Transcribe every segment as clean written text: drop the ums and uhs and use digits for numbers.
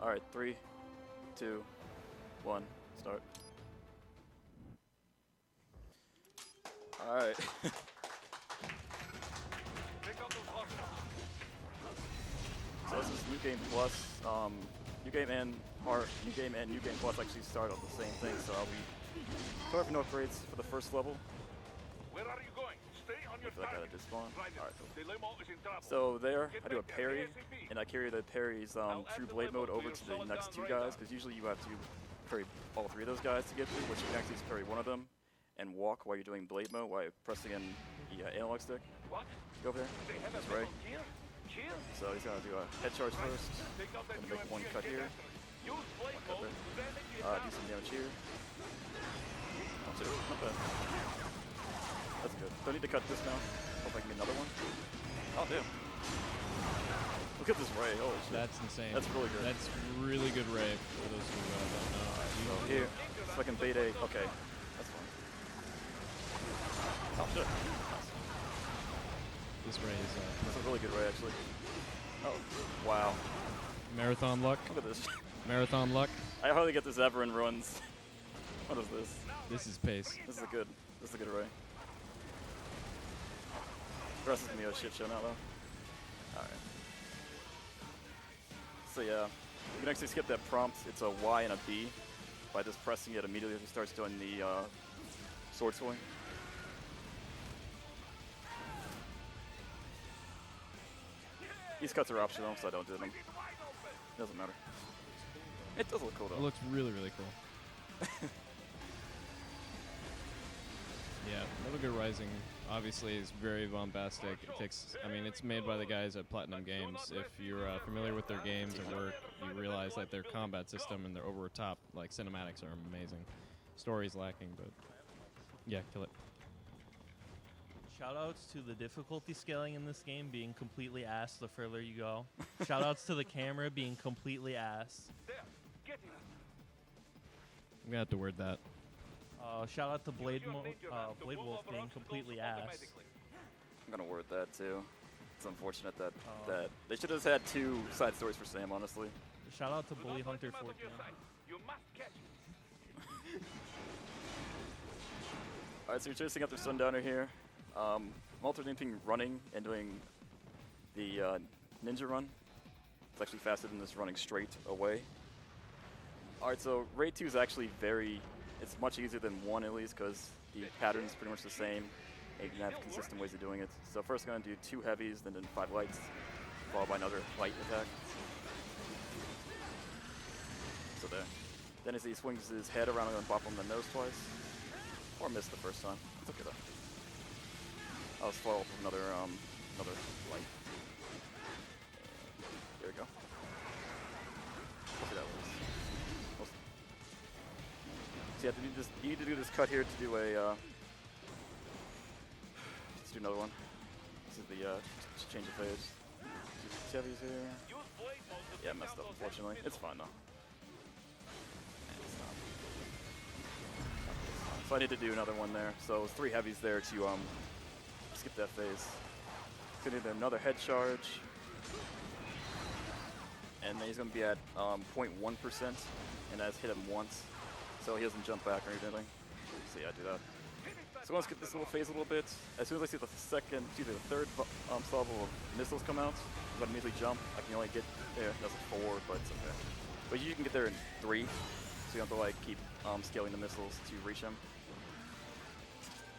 Alright, 3, 2, 1, start. Alright. So this is New Game Plus. New Game and New Game and New Game Plus actually start on the same thing, so I'll be covering no upgrades for the first level. Where are you going? Stay on your I gotta target. despawn. Alright, cool. So So there, I do a parry, and I carry the parry's true blade mode over to the next two guys, because usually you have to parry all three of those guys to get through, which you can actually just parry one of them and walk while you're doing blade mode while pressing in the analog stick. what? Go over there. That's right. So he's gonna do a head charge first. Gonna make one cut here. Use blade Cut mode. there. Do some damage here. Not too. Not bad. That's good. Don't need to cut this now. Hope I can get another one. Oh damn. Look at this ray. Holy shit. That's insane. That's really good. That's really good ray for those who don't know. So here, so I can bait a. Okay, that's fine. Oh shit. Nice. This ray is That's a really good ray actually. Oh wow. marathon luck. Look at this. Marathon luck. I hardly get this ever in runs. What is this? This is pace. This is a good. This is a good array. The rest is gonna be a shit show now though. Alright. So yeah, you can actually skip that prompt. It's a Y and a B. By just pressing it immediately as he starts doing the sword swing. These cuts are optional, so I don't do them. Doesn't matter. It does look cool though. It looks really, really cool. Yeah, Metal Gear Rising obviously is very bombastic. It takes, I mean, it's made by the guys at Platinum Games. If you're familiar with their games or work, you realize that their combat system and their over-top like cinematics are amazing. Story's lacking, but yeah, kill it. Shoutouts to the difficulty scaling in this game being completely ass the further you go. Shoutouts to the camera being completely ass. There, get him. I'm gonna have to word that. Shout out to Blade Wolf being completely ass. I'm gonna word that too. It's unfortunate that they should have just had two side stories for Sam, honestly. Shout out to Bully Hunter 14. You must catch him. Alright, so you're chasing after Sundowner here. I'm alternating running and doing the ninja run. It's actually faster than this running straight away. Alright, so Raid 2 is actually it's much easier than 1 at least because the pattern is pretty much the same. And you can have consistent ways of doing it. So first I'm going to do 2 heavies, then 5 lights, followed by another light attack. So there. Then as he swings his head around, I'm going to bop him in the nose twice. Or miss the first time. It's okay though. I'll just follow up with another light. There we go. Hopefully that works. So you need to do this cut here to do a. Let's do another one. This is the change of phase. Two heavies here. Yeah, messed up unfortunately. It's fine though. So I need to do another one there. So 3 heavies there to skip that phase. So I need another head charge. And then he's going to be at 0.1%, and I just hit him once, so he doesn't jump back or anything. So yeah, I do that. So I'm going to skip this little phase a little bit. As soon as I see the third salvo of missiles come out, I'm going to immediately jump. I can only get there. That's a 4, but it's okay. But you can get there in 3, so you have to like keep scaling the missiles to reach him.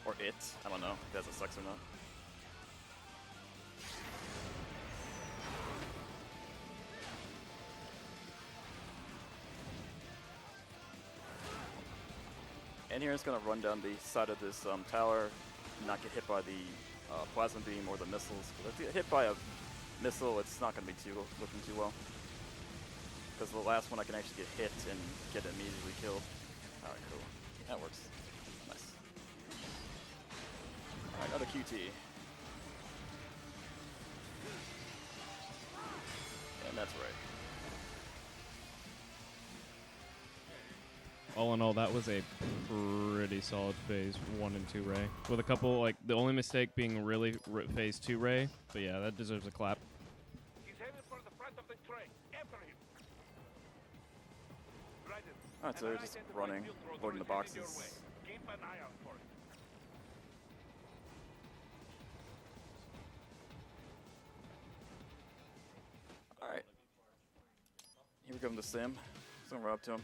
Or it. I don't know if that sucks or not. And here it's going to run down the side of this tower and not get hit by the plasma beam or the missiles. If you get hit by a missile, it's not going to be looking too well. Because the last one I can actually get hit and get immediately killed. Alright, cool. That works. Nice. Alright, another QT. And that's right. All in all, that was a pretty solid phase 1 and 2 Ray. With a couple, like, the only mistake being really phase 2 Ray. But yeah, that deserves a clap. He's headed for the front of the train. After him. Alright, so they're just running, loading the boxes. Keep an eye out for it. Alright. Here we go with the sim. So we're up to him.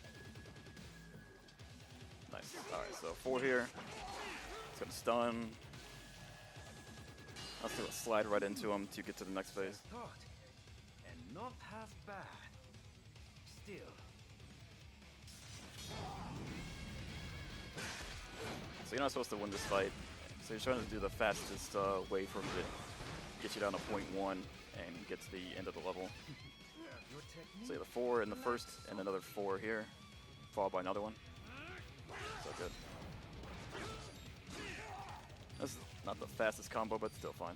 Nice. Alright, so 4 here. It's gonna stun. Let's do a slide right into him to get to the next phase. Thought, and not half bad. Still. So you're not supposed to win this fight. So you're trying to do the fastest way for him to get you down to 0.1 and get to the end of the level. Your technique. So you have a 4 in the first and another 4 here, followed by another one. So good. That's not the fastest combo, but still fine.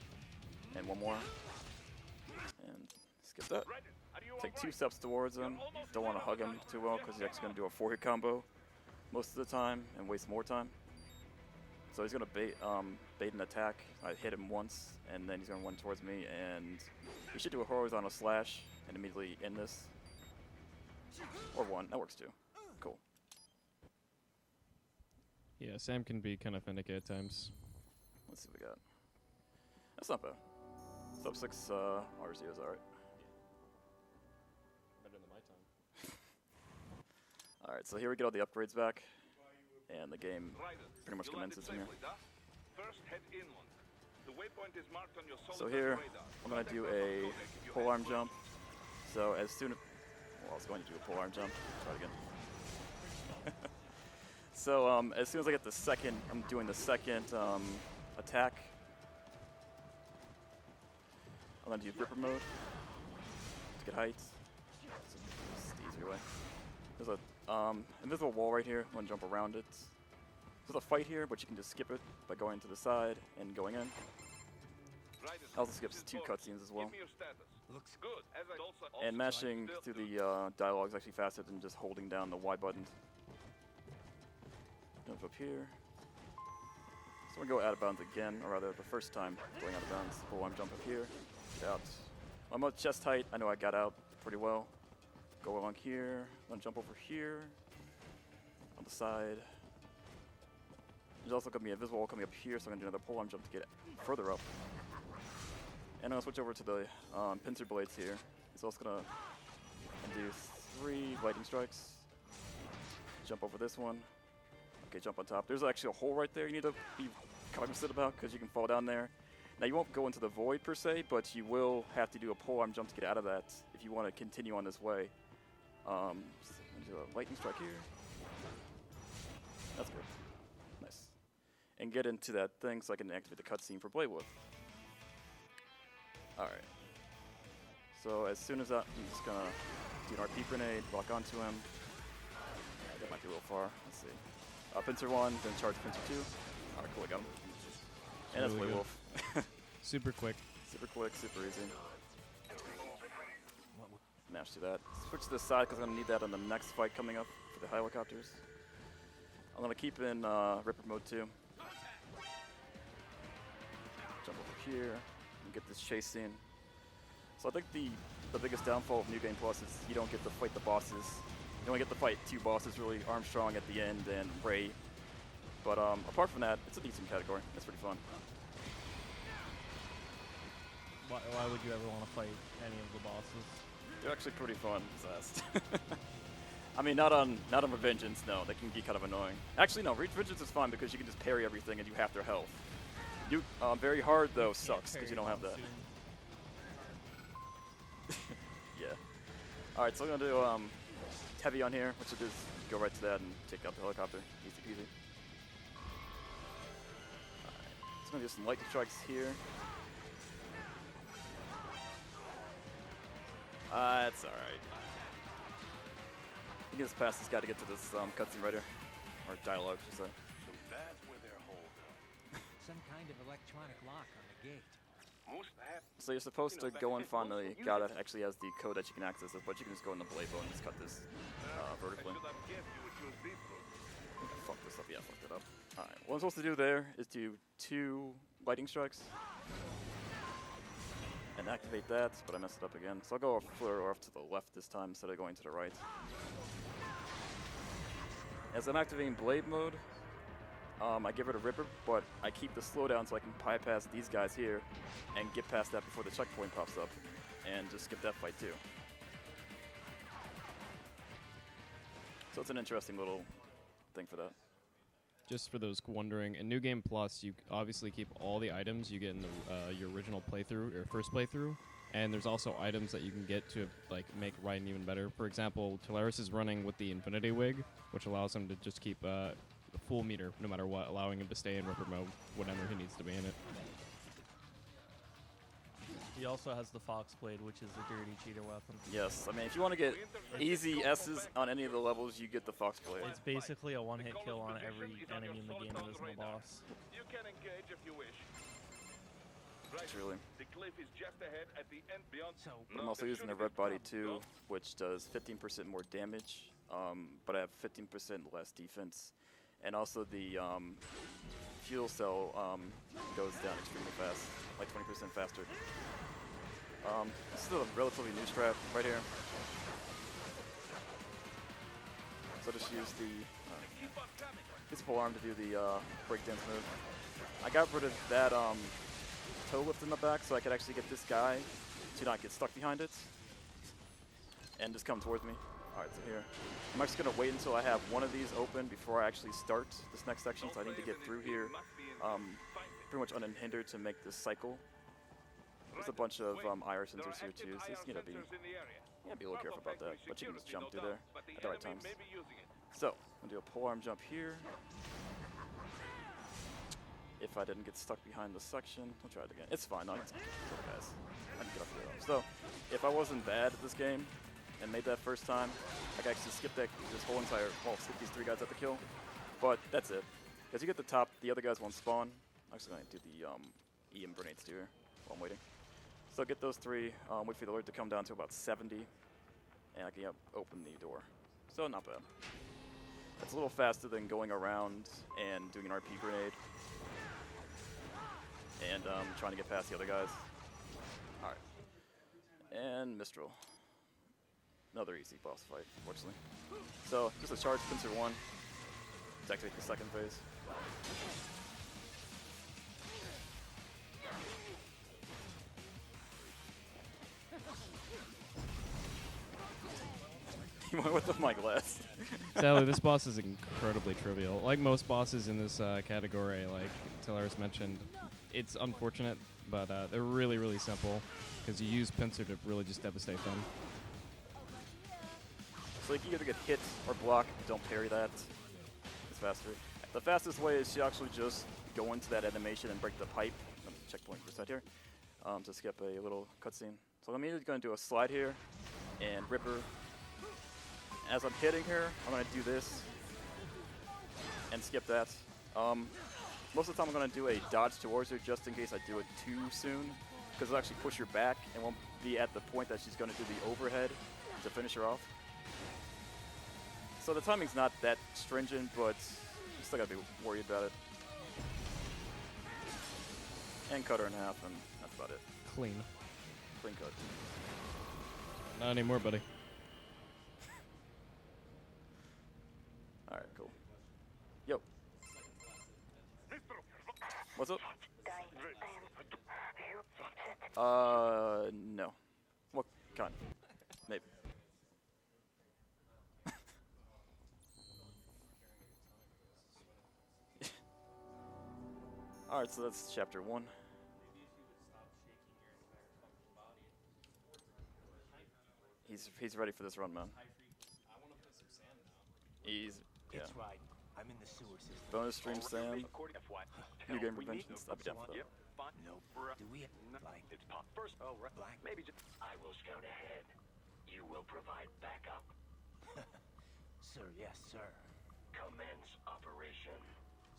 And one more. And skip that. Take 2 steps towards him. Don't want to hug him too well because he's actually going to do a 4-hit combo most of the time and waste more time. So he's going to bait an attack. I hit him once, and then he's going to run towards me, and he should do a horizontal slash and immediately end this. Or 1. That works too. Cool. Yeah, Sam can be kind of finicky at times. Let's see what we got. That's not bad. Sub 6 RC is alright. Better than my time. Alright, so here we get all the upgrades back. And the game pretty much commences from here. First, head inland. The waypoint is marked on your So here, I'm going to do a pole arm jump. So as soon as... Well, I was going to do a pole arm jump. Try it again. So as soon as I get the second... I'm doing the second attack. I'm going to do Ripper mode to get height. It's the easier way. There's a invisible wall right here. I'm going to jump around it. There's a fight here, but you can just skip it by going to the side and going in. Also skips 2 cutscenes as well. Looks good. And mashing through the dialogue is actually faster than just holding down the Y button. Jump up here. So I'm going to go out of bounds again, or rather the first time going out of bounds. Full arm jump up here, get out. I'm at chest height. I know I got out pretty well. Go along here, then jump over here, on the side. There's also going to be a visible wall coming up here, so I'm going to do another pole arm jump to get further up. And I'm going to switch over to the pincer blades here. It's also going to do 3 lightning strikes. Jump over this one. Okay, jump on top. There's actually a hole right there you need to be cognizant about because you can fall down there. Now you won't go into the void per se, but you will have to do a pole arm jump to get out of that if you want to continue on this way. Do a lightning strike here. That's good. Nice. And get into that thing so I can activate the cutscene for Blade Wood. Alright. So as soon as I'm just gonna do an RP grenade, lock onto him. That might be a little far. Let's see. Pincer 1, then charge Pincer 2. Alright, cool, I got him. And that's Really Blade good. Wolf. Super quick. Super quick, super easy. Mash through that. Switch to the side because I'm going to need that on the next fight coming up for the helicopters. I'm going to keep in Ripper mode too. Jump over here and get this chase scene. So I think the biggest downfall of New Game Plus is you don't get to fight the bosses. You only get to fight 2 bosses really, Armstrong at the end and Ray. But apart from that, it's a decent category. It's pretty fun. Why would you ever want to fight any of the bosses? They're actually pretty fun, Zest. I mean, not on Revengeance, no. They can be kind of annoying. Actually, no, Revengeance is fun because you can just parry everything and you have their health. You very hard though sucks because you don't have that. Yeah. All right, so I'm gonna do heavy on here, which is go right to that and take out the helicopter. Easy peasy. All right, so I'm gonna do some lightning strikes here. It's alright. You can just pass this guy to get to this cutscene right here. Or dialogue, I should say. So that's where they're holding. some kind of electronic lock on the gate. Most have. So you're supposed to go and find the guy that actually has the code that you can access it, but you can just go in the blade bow and just cut this vertically. I should have guessed you would choose this route. I think I fucked this up. Yeah, I fucked it up. Alright, what I'm supposed to do there is do 2 lightning strikes. And activate that, but I messed it up again. So I'll go further off to the left this time instead of going to the right. As I'm activating Blade mode, I get rid of Ripper, but I keep the slowdown so I can bypass these guys here and get past that before the checkpoint pops up, and just skip that fight too. So it's an interesting little thing for that. Just for those wondering, in New Game Plus, you obviously keep all the items you get in your original playthrough, or first playthrough, and there's also items that you can get to like make riding even better. For example, Tolarus is running with the Infinity Wig, which allows him to just keep the full meter no matter what, allowing him to stay in Ripper mode whenever he needs to be in it. He also has the Fox Blade, which is a dirty cheater weapon. Yes, I mean, if you want to get easy S's on any of the levels, you get the Fox Blade. It's basically a one-hit kill on every enemy in the game that isn't a boss. You can engage if you wish. Truly. The cliff is just ahead at the end beyond. I'm also using the Red Body 2, which does 15% more damage, but I have 15% less defense. And also the fuel cell goes down extremely fast, like 20% faster. This is a relatively new strat right here. So just use the pole arm to do the breakdance move. I got rid of that toe lift in the back so I could actually get this guy to not get stuck behind it and just come towards me. Alright, so here. I'm actually going to wait until I have one of these open before I actually start this next section, so I need to get through here pretty much unhindered to make this cycle. There's a bunch of IR sensors here too, so just, be a little careful about that, but you can just jump through there at the right times. So, I'm going to do a pole arm jump here. If I didn't get stuck behind the section, I'll try it again. It's fine, I can kill the guys. I can get up here though. So, if I wasn't bad at this game and made that first time, I could actually skip this whole entire, skip these 3 guys at the kill. But that's it. As you get to the top, the other guys won't spawn. I'm actually going to do the EM grenades too here while I'm waiting. So get those 3, wait for the alert to come down to about 70, and I can open the door. So not bad. It's a little faster than going around and doing an RP grenade and trying to get past the other guys. Alright. And Mistral. Another easy boss fight, fortunately. So just a charge pincer 1 to activate the second phase. He went with my glass. Sadly, this boss is incredibly trivial. Like most bosses in this category, like Tolarus mentioned, it's unfortunate, but they're really, really simple because you use Pincer to really just devastate them. So you can either get hit or block, don't parry that. It's faster. The fastest way is to actually just go into that animation and break the pipe. Checkpoint reset here to skip a little cutscene. So I'm immediately going to do a slide here and Ripper. As I'm hitting her, I'm going to do this and skip that. Most of the time I'm going to do a dodge towards her just in case I do it too soon, because it'll actually push her back and won't be at the point that she's going to do the overhead to finish her off. So the timing's not that stringent, but you still got to be worried about it. And cut her in half, and that's about it. Clean. Clean cut. Not anymore, buddy. Alright, cool. Yo. What's up? No. What kind? Maybe. Alright, so that's chapter 1. He's ready for this run, man. He's It's right. I'm in the sewer system. bonus stream Sam. New game Revengeance. I'll be down for that. Nope. Do we like It's pop first. Oh, right. black? Maybe just. I will scout ahead. You will provide backup. Sir, yes, sir. Commence operation.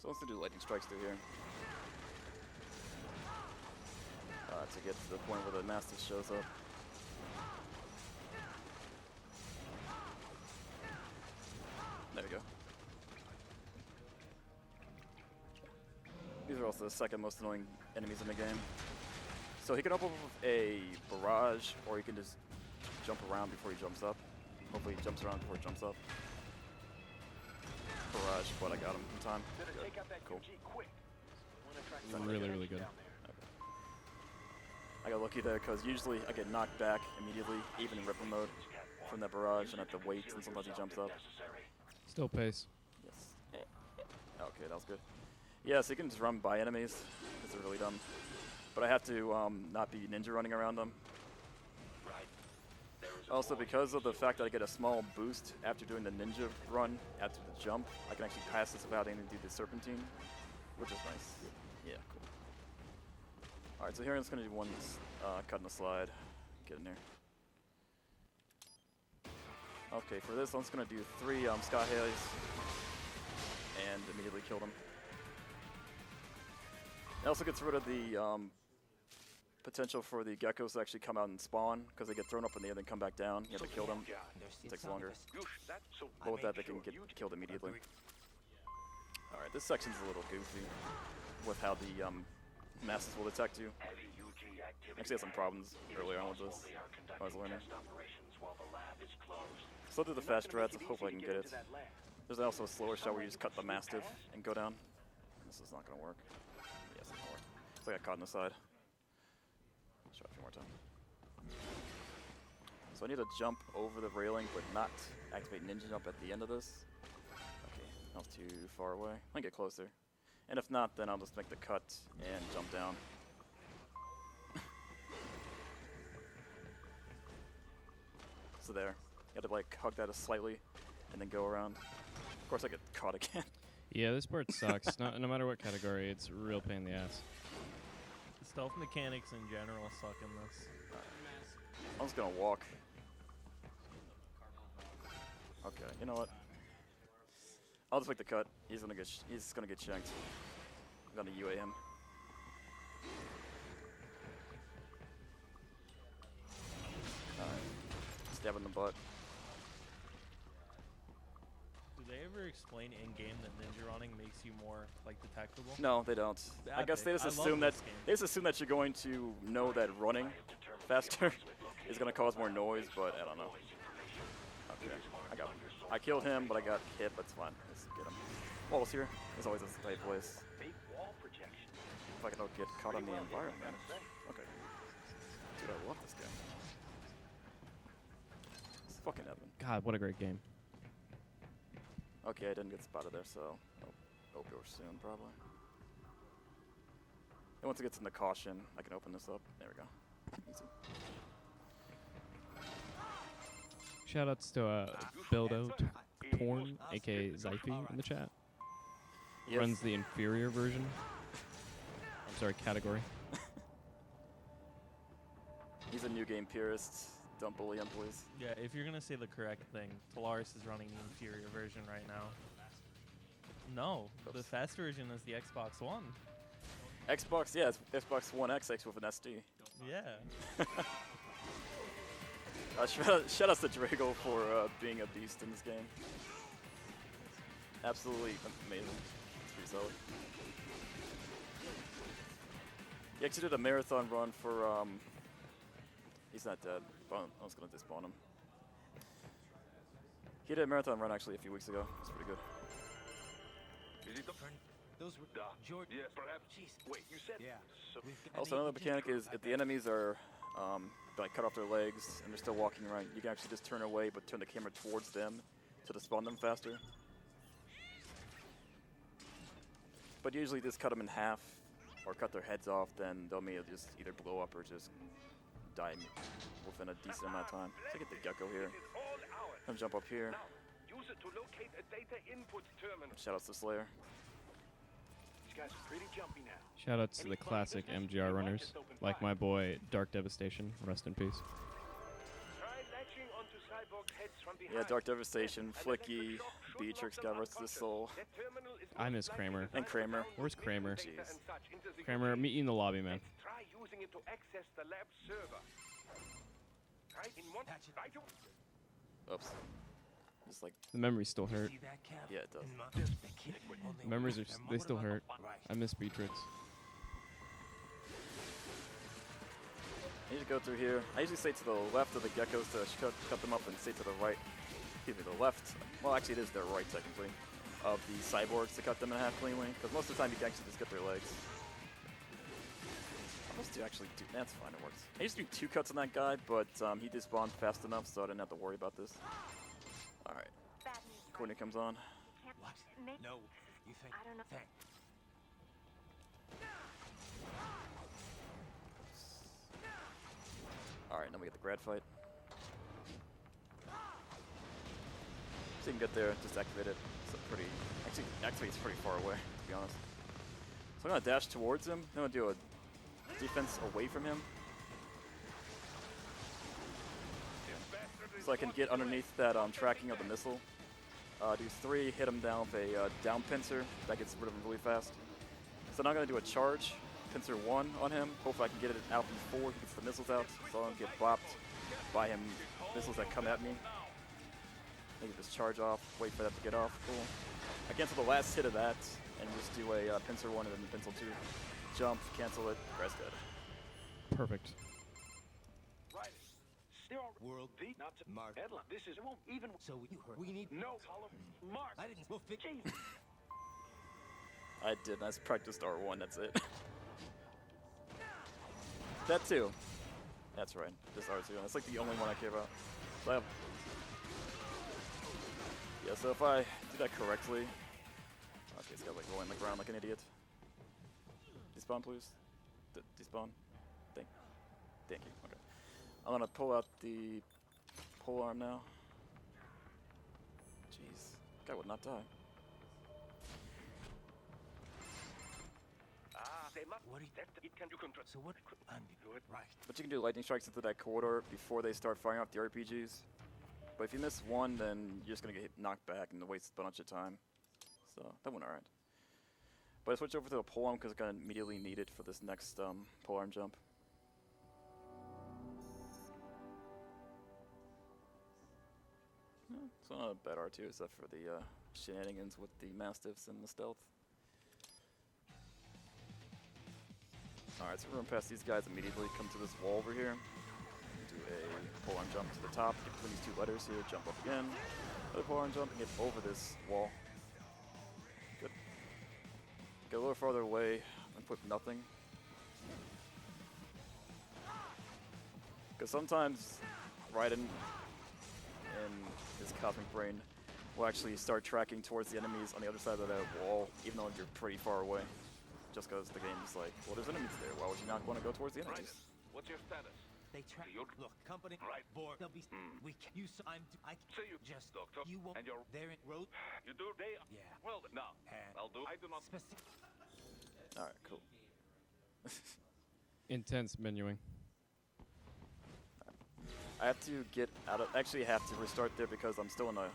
So let's do lightning strikes through here. To get to the point where the Mastiff shows up. There we go. These are also the second most annoying enemies in the game. So he can open up with a barrage, or he can just jump around before he jumps up. Hopefully he jumps around before he jumps up. barrage, but I got him in time. Good. Cool. Really, really good. I got lucky there because usually I get knocked back immediately, even in Ripper mode, from that barrage, and I have to wait, and sometimes he jumps up. Still pace. Yes. Okay, that was good. Yeah, so you can just run by enemies. This is really dumb. But I have to not be ninja running around them. Also, because of the fact that I get a small boost after doing the ninja run, after the jump, I can actually pass this without having to do the serpentine, which is nice. Yeah, cool. Alright, so here I'm just going to do one cut and a slide. Get in there. Okay, for this, I'm just going to do 3 Sky Hails and immediately kill them. It also gets rid of the potential for the geckos to actually come out and spawn, because they get thrown up in the air and then come back down. You have to kill them. It takes longer. But with that, they can get killed immediately. Alright, this section's a little goofy with how the masses will detect you. Actually had some problems earlier on with this when I was learning. So I'll do the fast strats, hopefully I can get it. There's also a slower shot where you just cut the Mastiff and go down. This is not going to work. Yes, it's going to work. So I got caught on the side. Let's try it a few more times. So I need to jump over the railing, but not activate ninja jump at the end of this. Okay, that was too far away. I can get closer. And if not, then I'll just make the cut and jump down. So there. You have to like hug that slightly and then go around. Of course I get caught again. Yeah, this part sucks. No matter what category, it's a real pain in the ass. The stealth mechanics in general suck in this. I'm just gonna walk. Okay, you know what? I'll just make the cut. He's gonna get shanked. I'm gonna UA him. Alright. Stab in the butt. Do they ever explain in game that ninja running makes you more like detectable? No, they don't. I guess they just assume that you're going to know that running faster is gonna cause more noise, but I don't know. Okay, I got him. I killed him, but I got hit. That's fine. Let's get him. Walls here. There's always a tight place. If I can don't get caught on the environment. Okay. Dude, I love this guy. It's fucking epic. God, what a great game. Okay, I didn't get spotted there, so hope you're soon, probably. And once it gets into caution, I can open this up. There we go. Easy. Shoutouts to Bildo Torn, aka Zyphy, in the chat. Yes. Runs the inferior version. I'm sorry, category. He's a new game purist. Don't bully him, please. Yeah, if you're gonna say the correct thing, Tolarus is running the inferior version right now. No, the fast version is the Xbox One. Xbox, yeah, it's Xbox One X with an SD. Yeah. Shout out to Drago for being a beast in this game. Absolutely amazing. It's pretty solid. He actually did a marathon run for, he's not dead, but I was going to dispawn him. He did a marathon run actually a few weeks ago. It's pretty good. Is it the Those were George. Yes, perhaps. Wait, you said. Yeah. So Also, another mechanic is if the enemies are like cut off their legs and they're still walking around, you can actually just turn away but turn the camera towards them to spawn them faster. But usually just cut them in half or cut their heads off, then they'll just either blow up or just die within a decent amount of time. So I get the gecko here. I'm jump up here. Use it to locate a data input terminal. Shoutouts to Slayer. These guys are pretty jumpy now. Shoutouts to the classic MGR runners, like my boy Dark Devastation. Rest in peace. Try latching onto cyborg heads from Yeah, behind. Dark Devastation, Flicky, Beatrix, God rest his soul. That terminal is I miss Kramer. And Kramer. Where's Kramer? data and such into the Kramer, meet you in the lobby, man. Try using it to access the lab server. Right in one. Right. Oops. Just like, The memories still hurt. See that, Cap? yeah, it does. The memories they still hurt. I miss Beatrix. I usually go through here. I usually say to the left of the geckos to cut them up and say to the right. Excuse me, the left. Well, actually, it is their right, technically. of the cyborgs to cut them in half cleanly, because most of the time you can actually just get their legs. Those two actually do. That's fine, it works. I used to do 2 cuts on that guy, but he despawned fast enough, so I didn't have to worry about this. Alright. Courtney comes on. What? No. You think? I don't know. Thank. Alright, now we get the grad fight. So you can get there, just activate it. It's a pretty. Actually, activate's pretty far away, to be honest. So I'm gonna dash towards him. I'm gonna do a defense away from him. So I can get underneath that tracking of the missile. Do 3, hit him down with a down pincer. That gets rid of him really fast. So now I'm going to do a charge, pincer 1 on him. Hopefully I can get it out before he gets the missiles out, so I don't get bopped by him missiles that come at me. Maybe just charge off, wait for that to get off. Cool. I cancel the last hit of that, and just do a pincer 1 and then pencil 2. Jump, cancel it, rest dead. Perfect. Right. There are World deep, not to Mark. headline. This is, it won't even. So you heard. We need No column. Mark. I didn't. We'll fix. Jesus. I did. I just practiced R1. That's it. That too. That's right. Just R2. That's like the only one I care about. So I have. Yeah. So if I do that correctly. Okay, it's got like rolling on the ground like an idiot. Despawn, please. Despawn. Thank you. Okay. I'm gonna pull out the pole arm now. Jeez, guy would not die. They must. What do you- That it can you control. So what? Do it. Right. But you can do lightning strikes into that corridor before they start firing off the RPGs. But if you miss one, then you're just gonna get knocked back and waste a bunch of time. So that went alright. But I switched over to a pole arm because I'm gonna immediately need it for this next pole arm jump. It's not a bad R2 except for the shenanigans with the Mastiffs and the stealth. Alright, so we're gonna pass these guys immediately, come to this wall over here. Do a pole arm jump to the top, get between these 2 letters here, jump up again. Another pole arm jump and get over this wall. Good. Get a little farther away and put nothing. Because sometimes Raiden and his cosmic brain will actually start tracking towards the enemies on the other side of that wall, even though you're pretty far away. Just because the game's like, well, there's enemies there. Why would you not want to go towards the Right. enemies? What's your status? They track. You- Look, company. Right. Board. They'll be. We can. You. I. So you Just. doctor. You won't. And you're. They're in road. You do. They. Yeah. Well, now. And I'll do. I do not. specific. Alright, cool. Intense menuing. I have to get out of, actually have to restart there because I'm still in a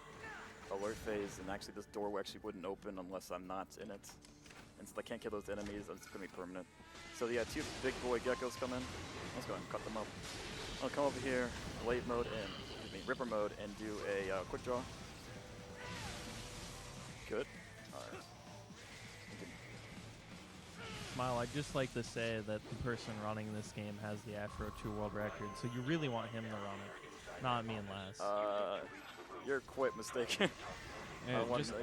alert phase, and actually this door actually wouldn't open unless I'm not in it. And since I can't kill those enemies, it's gonna be permanent. So yeah, 2 big boy geckos come in. Let's go ahead and cut them up. I'll come over here, blade mode and, ripper mode, and do a quick draw. Good. Alright. Smile, I'd just like to say that the person running this game has the Afro 2 world record, so you really want him to run it, not me and Les. You're quite mistaken. And I want just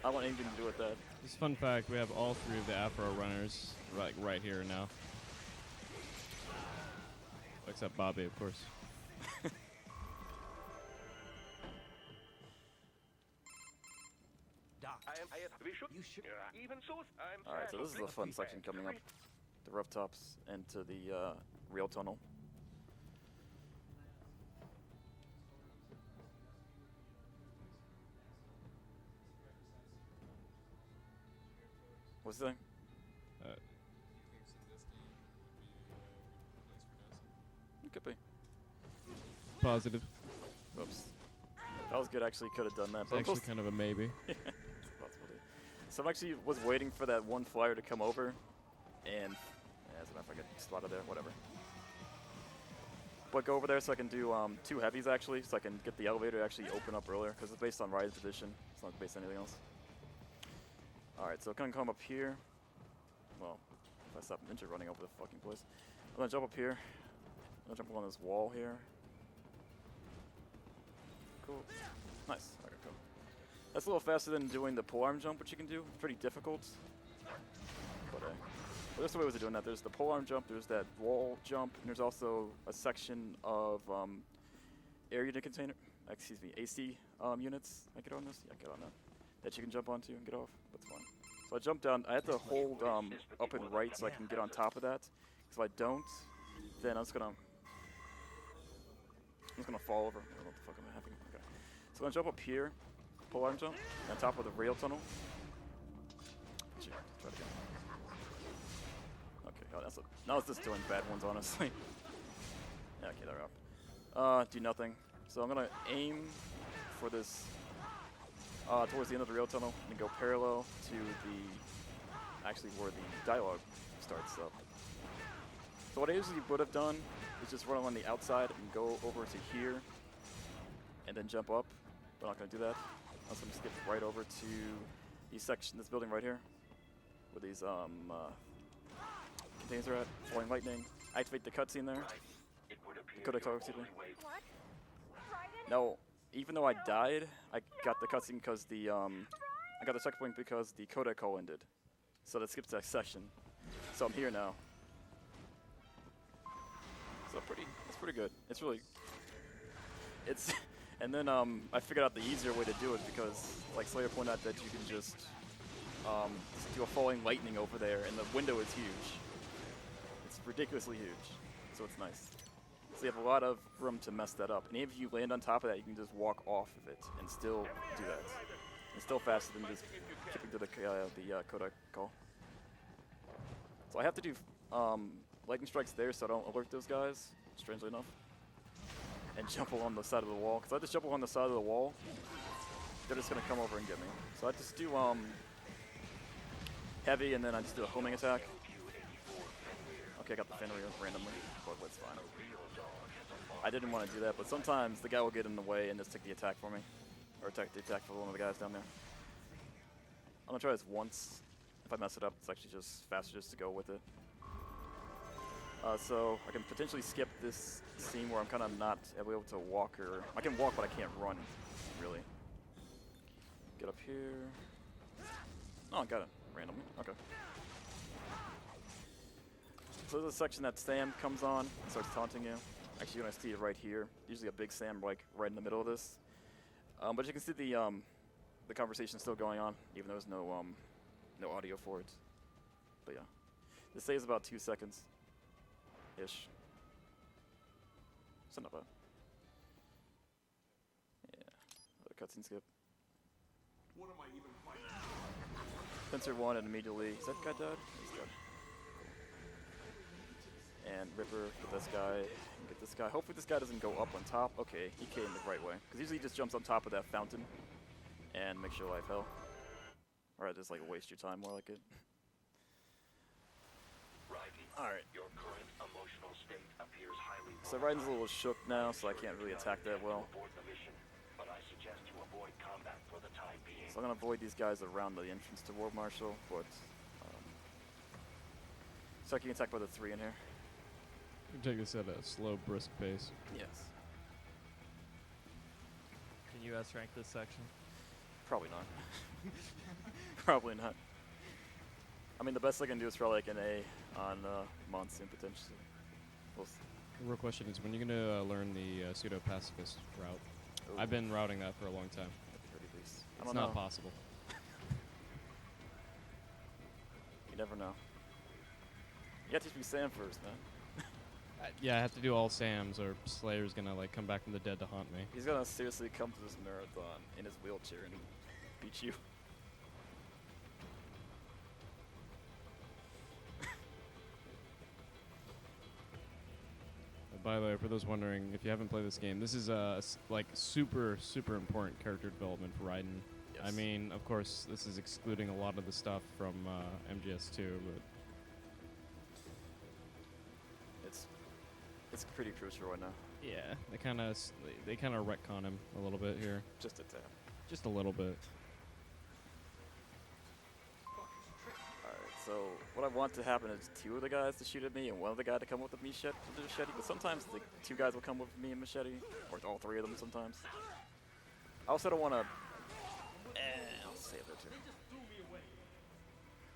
anything to do with that. just fun fact, we have all 3 of the Afro runners right here now. Except Bobby, of course. Doc. We should. You should. Even so, I'm. Alright, so this is the fun section coming up. The rooftops into the rail tunnel. What's the thing? It could be. Positive. Oops. That was good, actually could have done that. It's But actually kind of a maybe. it's a possibility. So I actually was waiting for that one flyer to come over, and as a matter of fact, I get slotted there, whatever. But go over there so I can do 2 heavies actually, so I can get the elevator to actually open up earlier, because it's based on Raiden's position. It's not based on anything else. Alright, so I'm gonna come up here. Well, if I stop Ninja running over the fucking place. I'm gonna jump up here. I'm gonna jump on this wall here. Cool. Nice. Okay, cool. That's a little faster than doing the polearm jump, which you can do. It's pretty difficult. But well, there's two ways of doing that. There's the polearm jump, there's that wall jump, and there's also a section of air unit container, excuse me, AC units. I get on this? Yeah, I get on that. That you can jump onto and get off. That's fine. So I jump down. I have to hold up and right so I can get on top of that. If I don't, then I'm just gonna fall over. I don't know what the fuck I'm having. Okay. So I'm gonna jump up here, polearm jump, on top of the rail tunnel. Try it again. Okay, oh, that's now it's just doing bad ones, honestly. Yeah, okay, there we go. Do nothing. So I'm gonna aim for this towards the end of the rail tunnel and go parallel to the actually where the dialogue starts up. So what I usually would have done is just run on the outside and go over to here and then jump up. But I'm not gonna do that. I'm just gonna skip right over to the section, this building right here, where these containers are at. Falling lightning. Activate the cutscene there. Codec talk, excuse me. No, even though I died, I got the cutscene because the I got the checkpoint because the codec call ended. So that skips that section. So I'm here now. So it's pretty good. It's really, and then I figured out the easier way to do it because, like Slayer pointed out, that you can just do a falling lightning over there, and the window is huge. It's ridiculously huge, so it's nice. So you have a lot of room to mess that up. And if you land on top of that, you can just walk off of it and still do that. It's still faster than just keeping to the codec call. So I have to do lightning strikes there so I don't alert those guys, strangely enough. And jump along the side of the wall. Because I just jump along the side of the wall, they're just going to come over and get me. So I just do heavy and then I just do a homing attack. Okay, I got the Fenrir randomly, but that's fine. I didn't want to do that, but sometimes the guy will get in the way and just take the attack for me. Or take the attack for one of the guys down there. I'm going to try this once. If I mess it up, it's actually just faster just to go with it. So I can potentially skip this scene where I'm kind of not able to walk, or I can walk but I can't run, really. Get up here. Oh, I got it randomly. Okay. So there's a section that Sam comes on and starts taunting you. Actually, you're gonna see it right here. Usually a big Sam like right in the middle of this. But you can see the conversation still going on, even though there's no audio for it. But yeah, this saves about 2 seconds. Ish. So not bad. Yeah. Another cutscene skip. What am I even fighting? Spencer won and immediately. Is that guy dead? He's dead. And Ripper, get this guy, and get this guy. Hopefully this guy doesn't go up on top. Okay, he came the right way. Because usually he just jumps on top of that fountain and makes your life hell. Or just like waste your time more like it. Alright. Your current emotional state appears highly So Raiden's a little shook now, so I can't really attack that well. aboard the mission, but I suggest you avoid combat for the time being. So I'm gonna avoid these guys around the entrance to World Marshal, but so I can attack by the 3 in here. You take this at a slow, brisk pace. Yes. Can you S-rank this section? Probably not. Probably not. I mean, the best I can do is probably like an A on Monsoon, potentially. We'll see. The real question is, when are you going to learn the pseudo-pacifist route? Ooh. I've been routing that for a long time. At the very least. I It's don't not know. possible. You never know. You gotta teach me Sam first, man. Yeah, I have to do all Sams, or Slayer's going to like come back from the dead to haunt me. He's gonna seriously come to this marathon in his wheelchair and beat you. By the way, for those wondering, if you haven't played this game, this is like super, super important character development for Raiden. Yes. I mean, of course, this is excluding a lot of the stuff from MGS2, but it's pretty crucial right now. yeah, they kind of retcon him a little bit here, Just a tad. just a little bit. Alright, so what I want to happen is 2 of the guys to shoot at me and 1 of the guy to come with the machete, but sometimes the 2 guys will come with me and machete, or all 3 of them sometimes. I also don't want to... save there too.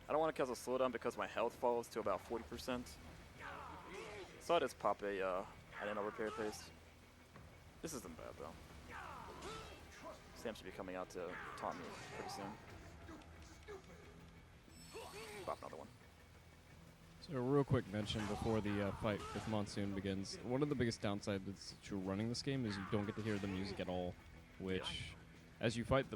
I don't want to cast a slowdown because my health falls to about 40%. So I just pop a Nano repair paste. This isn't bad though. Sam should be coming out to taunt me pretty soon. Pop another one. So a real quick mention before the fight with Monsoon begins. One of the biggest downsides to running this game is you don't get to hear the music at all, which, as you fight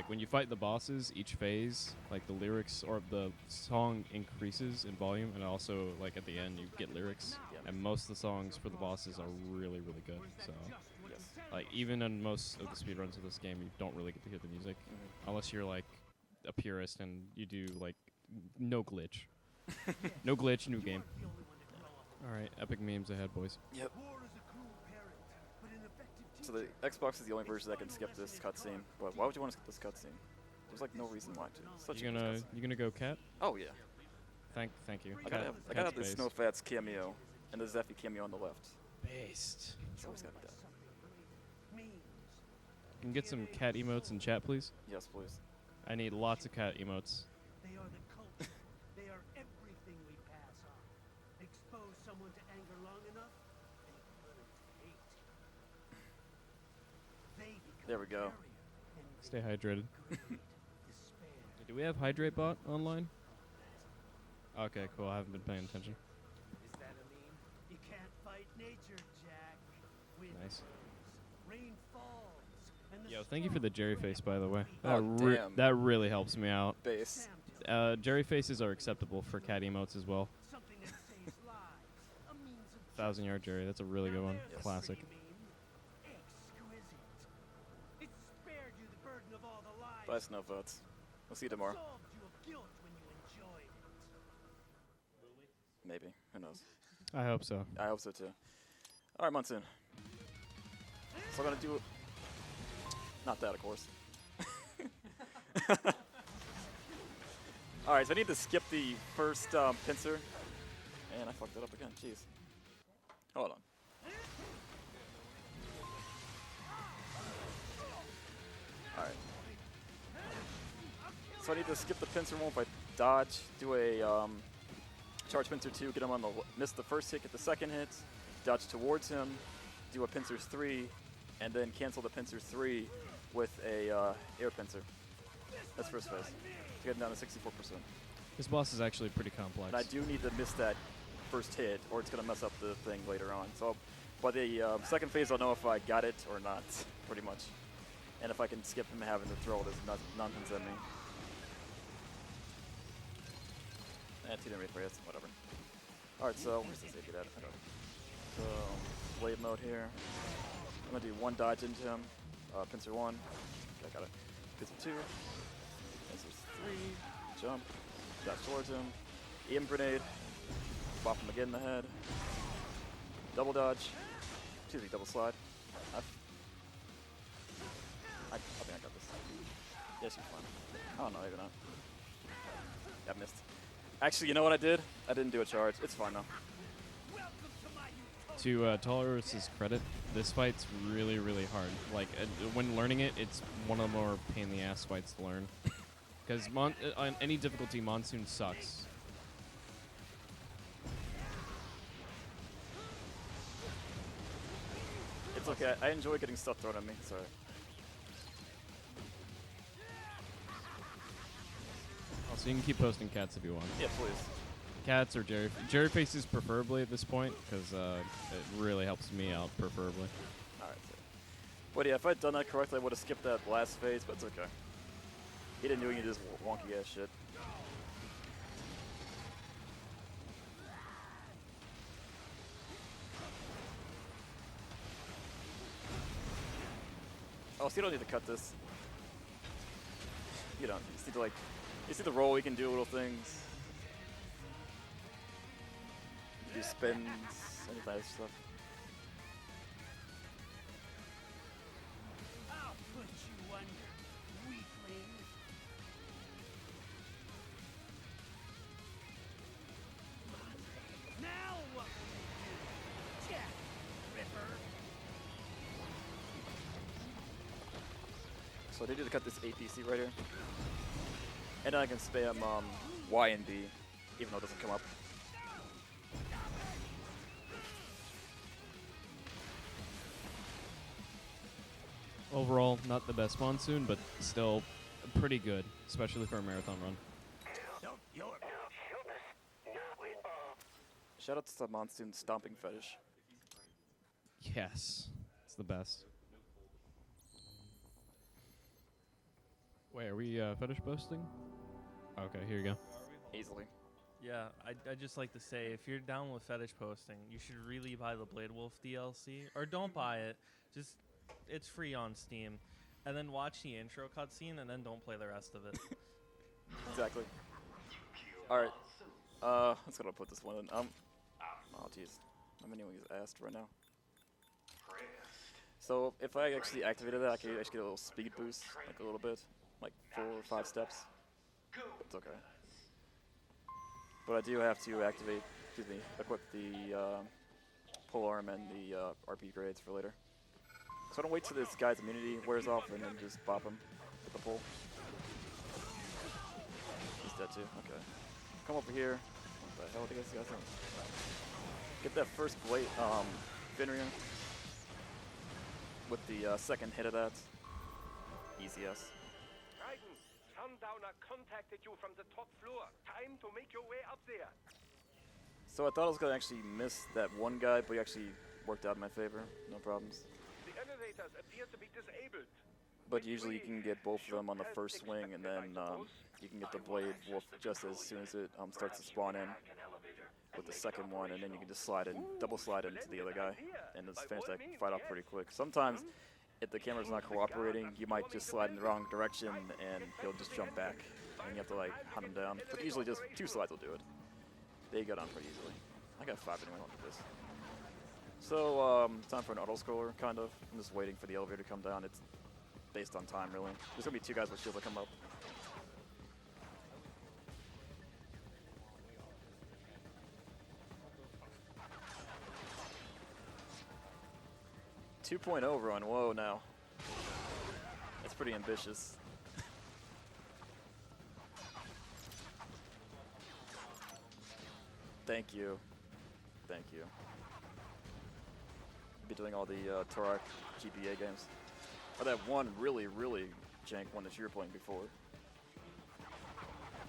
when you fight the bosses, each phase, like the lyrics or the song increases in volume, and also like at the end you get lyrics, and most of the songs for the bosses are really, really good. So, like even in most of the speedruns of this game, you don't really get to hear the music, unless you're like a purist and you do like no glitch. No glitch, new game. Alright, epic memes ahead, boys. Yep. So the Xbox is the only version that can skip this cutscene, but why would you want to skip this cutscene? There's like no reason why to. It's such You a good cutscene. gonna go cat? Oh yeah. Thank you. I gotta have the Snowfats cameo and the Zephy cameo on the left. Based. It's always gotta be that. Can get some cat emotes in chat, please? Yes, please. I need lots of cat emotes. They are the culture. They are everything we pass on. Expose someone to anger long enough, they learn to hate. They become There we go. barrier and Stay hydrated. despair. Do we have Hydrate Bot online? Okay, cool. I haven't been paying attention. Is that a meme? You can't fight nature, Jack. Wind Nice. blows, rain falls, and the Yo, thank you for the Jerry face, by the way. Oh, damn. That really helps me out. Base. Jerry faces are acceptable for cat emotes as well. something that saves lives. A means of 1000-yard Jerry. That's a really good one. Yes. Classic. Exquisite. It spared you the burden of all the lives. Bye, Snowfats. We'll see you tomorrow. Absolved you of guilt when you enjoyed it. Maybe. Who knows? I hope so. I hope so too. Alright, Monsoon. So I'm gonna do... Not that, of course. Alright, so I need to skip the first pincer. And I fucked it up again, jeez. Hold on. Alright. So I need to skip the pincer one if I dodge, do a charge pincer 2, get him on the miss the first hit, get the second hit, dodge towards him, do a pincers 3, and then cancel the pincers 3 with a air pincer. That's first phase. To get him down to 64%. This boss is actually pretty complex. And I do need to miss that first hit, or it's gonna mess up the thing later on. So, by the second phase, I'll know if I got it or not, pretty much. And if I can skip him having to throw this nonsense at me. Too many for whatever. Alright, so where's this AP at? I don't know. So, blade mode here. I'm gonna do one dodge into him. Pincer 1. Okay, got it. Pincer 2. Pincer 3. Jump. Dodge towards him. EM grenade. Bop him again in the head. Double dodge. Excuse me, double slide. I think I got this. Yes, you're fine. I don't know, maybe not. Yeah, I missed. Actually, you know what I did? I didn't do a charge. It's fine though. To Tolarus' credit, this fight's really, really hard. Like, when learning it, it's one of the more pain-in-the-ass fights to learn. Because on any difficulty, Monsoon sucks. It's okay. I enjoy getting stuff thrown at me. Sorry. So you can keep posting cats if you want. Yeah, please. Cats or Jerry faces preferably at this point, because it really helps me out preferably. Alright. So. But yeah, if I'd done that correctly, I would have skipped that last phase, but it's okay. He didn't do any of this wonky ass shit. Oh, so you don't need to cut this. You don't. You just need to, like, you see the roll, you can do little things. You can do spins, any of that stuff. I'll put you under, weakling. Now what will you do, Jack Ripper? So I need to cut this APC right here. And then I can spam Y and B, even though it doesn't come up. Overall, not the best monsoon, but still pretty good, especially for a marathon run. Shout out to the Monsoon Stomping Fetish. Yes, it's the best. Wait, are we fetish posting? Okay, here you go. Easily. Yeah, I just like to say, if you're down with fetish posting, you should really buy the Blade Wolf DLC. Or don't buy it. Just, it's free on Steam. And then watch the intro cutscene, and then don't play the rest of it. Exactly. Alright. Let's go put this one in. Oh jeez. I'm anyone gets asked right now. So if I actually activated that, I could actually get a little speed boost, like a little bit. Like 4 or 5 steps. It's okay. But I do have to activate, equip the polearm and the RP grades for later. So I don't wait till this guy's immunity wears off and then just bop him with the pole. He's dead too, okay. Come over here. What the hell do you guys doing? Get that first blade, Fenrir. With the second hit of that. Easy S. Raiden, Sundowner contacted you from the top floor. Time to make your way up there. So I thought I was going to actually miss that one guy, but he actually worked out in my favor. No problems. The elevators appear to be disabled. But usually you can get both of them on the first swing, and then you can get the Blade Wolf just as soon as it starts to spawn in with the second one, and then you can just slide in, double slide into the other guy, and just finish that fight off pretty quick. Sometimes, if the camera's not cooperating, you might just slide in the wrong direction, and he'll just jump back, and you have to like hunt him down. But usually just 2 slides will do it. They got on pretty easily. I got 5 anyway, I'll do this. So, time for an auto-scroller, kind of. I'm just waiting for the elevator to come down. It's based on time, really. There's gonna be 2 guys with shields that come up. .2.0 run, whoa now. That's pretty ambitious. Thank you. Thank you. Be doing all the Tolarus GBA games. Oh, that one really jank one that you were playing before.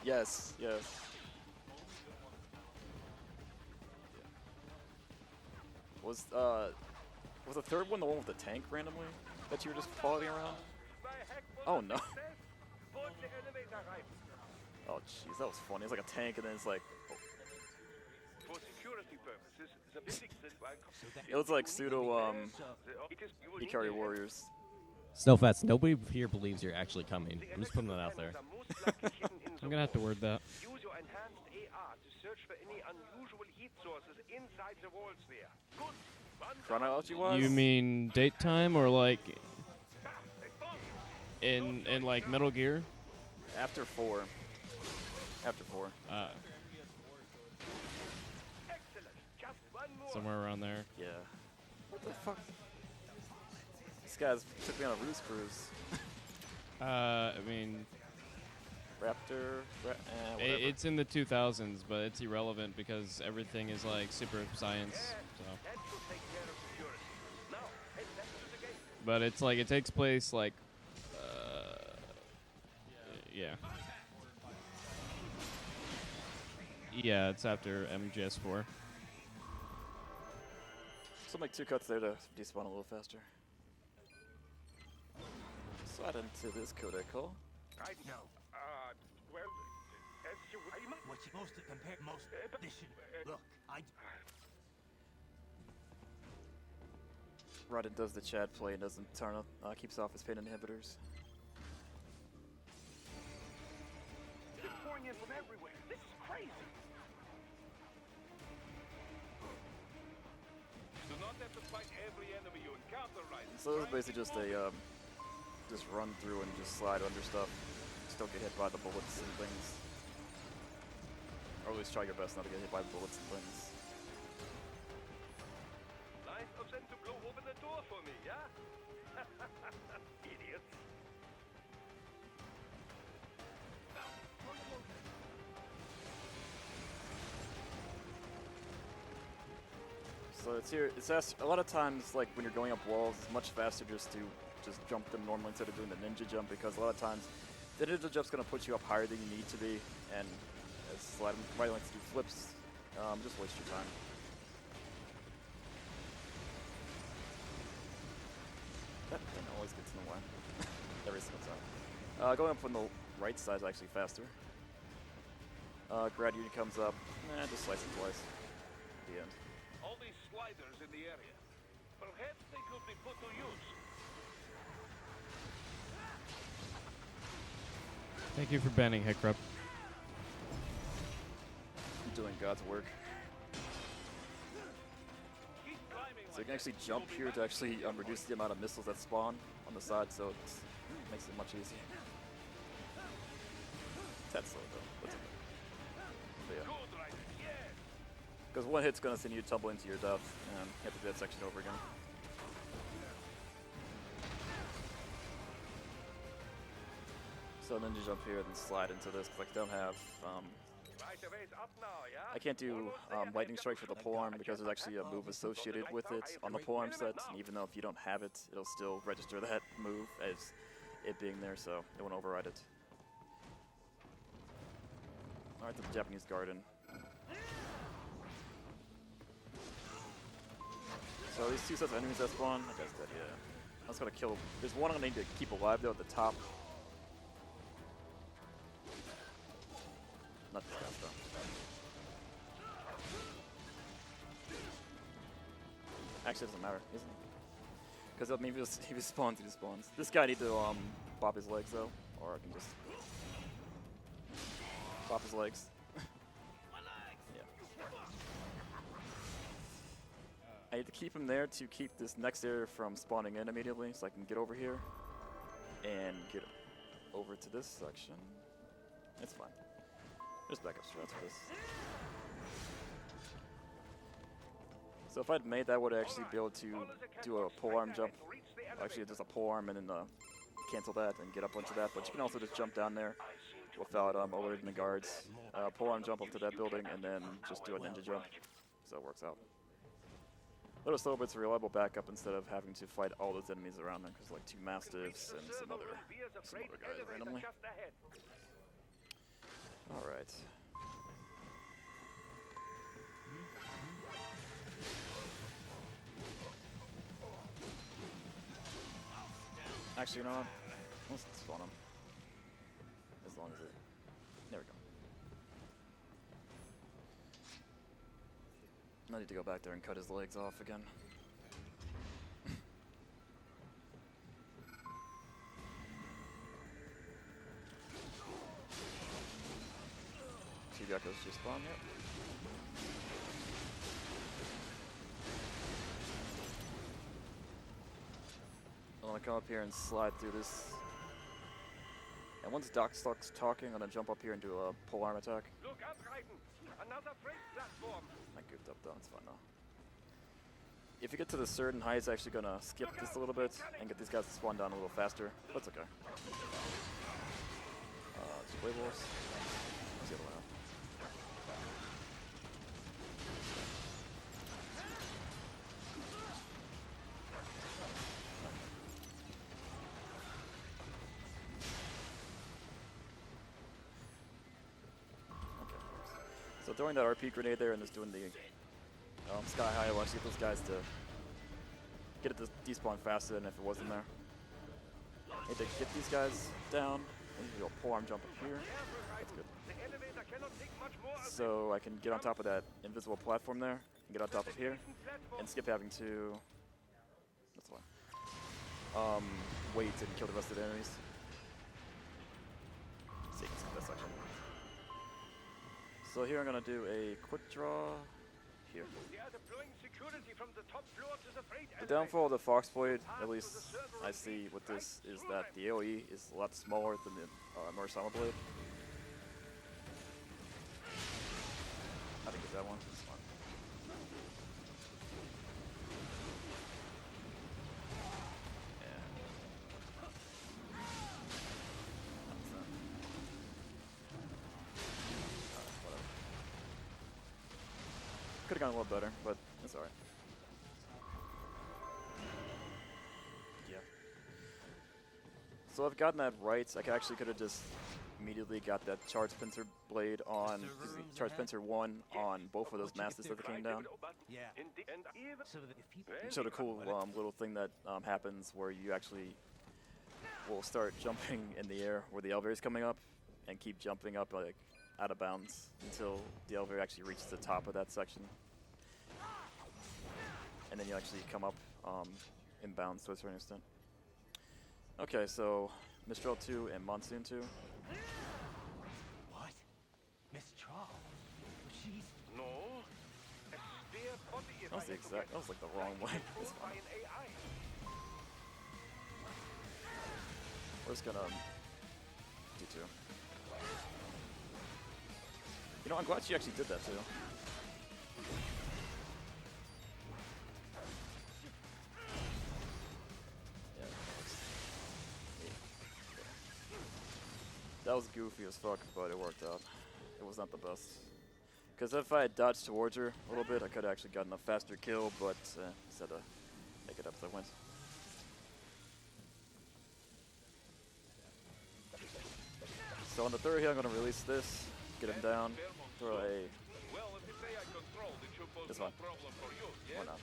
Yes, yes. Was the third one the one with the tank randomly that you were just following around? Oh no. Oh jeez, that was funny. It's like a tank and then it's like... For security purposes, the building It was like pseudo Ikari warriors. Snowfats, nobody here believes you're actually coming. I'm just putting that out there. I'm gonna have to word that. Use your enhanced AR to search for any unusual heat sources inside the walls there. Good. Chronology-wise? You mean date time or like in like Metal Gear? After 4. After 4. Excellent. Just one more. Somewhere around there. Yeah. What the fuck? These guys took me on a roost cruise. I mean, Raptor, whatever. it's in the 2000s, but it's irrelevant because everything is like super science. So. That should take care of security. Now, head back to the gate. But it's like it takes place like, yeah. Yeah, it's after MGS4. So I'll make 2 cuts there to despawn a little faster. Slide into this codec. Right now. Well, as you... What's supposed to compare most edition? Look, Raiden does the Chad play and doesn't turn up, keeps off his pain inhibitors. It's pouring in from everywhere. This is crazy. Do not have to fight every enemy you encounter, right? So this is basically just a, just run through and just slide under stuff. Just don't get hit by the bullets and things. Or at least try your best not to get hit by bullets and things. Nice of them to blow open the door for me, yeah? Idiots. So it's here. It's a lot of times, like when you're going up walls, it's much faster just to jump them normally instead of doing the ninja jump, because a lot of times the ninja jump's gonna put you up higher than you need to be, and as slide right likes to do flips, just waste your time. That thing always gets in the way every single time. Going up from the right side is actually faster. Grad unit comes up, just slice it twice. The end. All these sliders in the area. Perhaps they could be put to use. Thank you for banning Hiccup. I'm doing God's work. Keep climbing. So you can actually jump here to actually reduce the amount of missiles that spawn on the side, so it makes it much easier. That's slow though. That's okay. But yeah. Good, right? Yes. Because one hit's gonna send you tumbling to your death, and you have to do that section over again. So then you jump here and then slide into this, because I don't have, Right away's up now, yeah? I can't do lightning strikes with the polearm because there's actually a move associated with it on the polearm set, and even though if you don't have it, it'll still register that move as it being there, so it won't override it. Alright, to the Japanese garden. So these two sets of enemies that spawn, that guy's dead, yeah. I was gonna kill. There's one I'm gonna need to keep alive though at the top. Not this guy though. Actually, it doesn't matter, isn't it? Because I mean, if he spawns, he spawns. This guy need to bop his legs though, or I can just bop his legs. Yeah. I need to keep him there to keep this next area from spawning in immediately, so I can get over here and get over to this section. It's fine. There's backup strats for this. So if I'd made that, I would actually be able to do a polearm jump. Actually, just a polearm and then cancel that and get up onto that. But you can also just jump down there without alerting the guards. Polearm jump up to that building and then just do a ninja jump. So it works out. A little slow, but it's a reliable backup instead of having to fight all those enemies around them, because like two mastiffs and some other guys randomly. All right. Actually, you know what? Let's spawn him. As long as it. There we go. I need to go back there and cut his legs off again. Two geckos just spawn, yep. I want to come up here and slide through this. And once Doc starts talking, I'm going to jump up here and do a polearm attack. Look up, Raiden. Another freight platform. I goofed up though, it's fine though. If you get to the certain height, it's actually going to skip this a little bit and get these guys to spawn down a little faster. That's okay. Just wave wolves. Where's the other one out? So throwing that RP grenade there and just doing the sky high will actually get those guys to get it to despawn faster than if it wasn't there. Need to get these guys down. I need to do a polearm jump up here. That's good. So I can get on top of that invisible platform there, and get on top of here, and skip having to. That's fine. Wait and kill the rest of the enemies. So you can skip that section. So here I'm gonna do a quick draw here. The downfall of the Foxblade, at least I see with this, is that the AoE is a lot smaller than the Murisama Blade. I think it's that one. It's fine. Could have gone a little better, but it's alright. So I've gotten that right. I actually could have just immediately got that charge pincer blade on, charge pincer 1 on both of those masters that came down. Yeah. So that if people It showed a cool little thing that happens where you actually will start jumping in the air where the elevator is coming up and keep jumping up like out of bounds until the elevator actually reaches the top of that section. And then you actually come up in bounds to a certain extent. Okay, so Mistral 2 and Monsoon 2. What? Mistral? She's No. A spare body if That was I the had to exact. guess. That was like the wrong way. It's Controlled by fine. an AI. We're just gonna do 2. You know, I'm glad she actually did that too. Yeah, that was goofy as fuck, but it worked out. It was not the best. Because if I had dodged towards her a little bit, I could have actually gotten a faster kill, but instead of make it up as I went. So on the third hit, I'm going to release this, get him down, throw a... Well, if it's AI controlled, it should pose This no one. problem for you, Or yes? not,